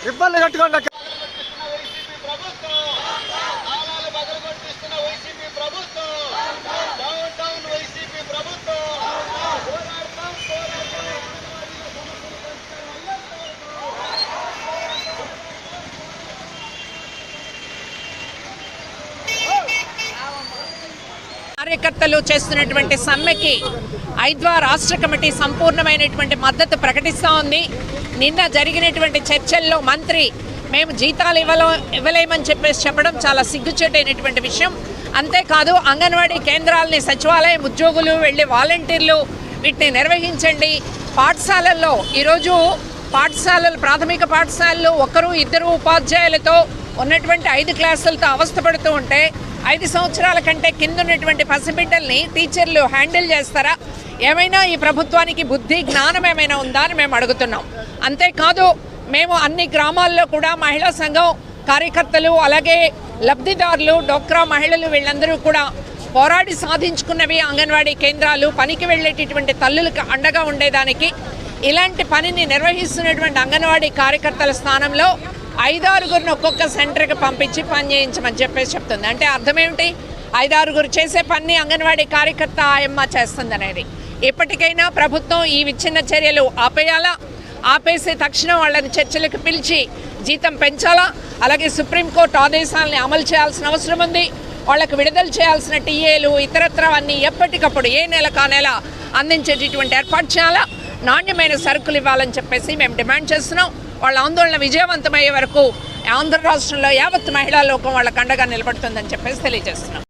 రిబ్బన్లు కట్టుకోండి. కార్యకర్తలు చేస్తున్నటువంటి సమ్మెకి ఐద్వా రాష్ట్ర కమిటీ సంపూర్ణమైనటువంటి మద్దతు ప్రకటిస్తూ ఉంది. నిన్న జరిగినటువంటి చర్చల్లో మంత్రి మేము జీతాలు ఇవ్వలేమని చెప్పడం చాలా సిగ్గుచేటైనటువంటి విషయం. అంతేకాదు అంగన్వాడీ కేంద్రాలని సచివాలయం ఉద్యోగులు వెళ్ళి వాలంటీర్లు వీటిని నిర్వహించండి. పాఠశాలల్లో ఈరోజు ప్రాథమిక పాఠశాలలు ఒకరు ఇద్దరు ఉపాధ్యాయులతో ఉన్నటువంటి 5 క్లాసులతో అవస్థపడుతూ ఉంటే 5 సంవత్సరాల కంటే కింద ఉన్నటువంటి పసిబిడ్డల్ని టీచర్లు హ్యాండిల్ చేస్తారా? ఏమైనా ఈ ప్రభుత్వానికి బుద్ధి జ్ఞానం ఏమైనా ఉందా అని మేము అడుగుతున్నాం. అంతేకాదు మేము అన్ని గ్రామాల్లో కూడా మహిళా సంఘం కార్యకర్తలు అలాగే లబ్ధిదారులు డోక్రా మహిళలు వీళ్ళందరూ కూడా పోరాడి సాధించుకున్నవి అంగన్వాడీ కేంద్రాలు. పనికి వెళ్ళేటటువంటి తల్లులకు అండగా ఉండేదానికి ఇలాంటి పనిని నిర్వహిస్తున్నటువంటి అంగన్వాడీ కార్యకర్తల స్థానంలో 5-6 ఒక్కొక్క సెంటర్కి పంపించి పని చేయించమని చెప్తుంది. అంటే అర్థం ఏమిటి? 5-6 చేసే పని అంగన్వాడీ కార్యకర్త ఆయమ్మ చేస్తుంది అనేది. ఇప్పటికైనా ప్రభుత్వం ఈ విచ్ఛిన్న చర్యలు ఆపేయాలా? ఆపేసి తక్షణం వాళ్ళని చర్చలకు పిలిచి జీతం పెంచాలా? అలాగే సుప్రీంకోర్టు ఆదేశాలని అమలు చేయాల్సిన అవసరం ఉంది. వాళ్ళకు విడుదల చేయాల్సిన టీఏలు ఇతరత్ర అన్నీ ఎప్పటికప్పుడు ఏ నెలకు ఆ నెల అందించేటటువంటి ఏర్పాటు చేయాలా? నాణ్యమైన సరుకులు ఇవ్వాలని చెప్పేసి మేము డిమాండ్ చేస్తున్నాం. వాళ్ళ ఆందోళన విజయవంతమయ్యే వరకు ఆంధ్ర రాష్ట్రంలో యావత్ మహిళా లోకం వాళ్ళకు అండగా నిలబడుతుందని చెప్పేసి తెలియజేస్తున్నాం.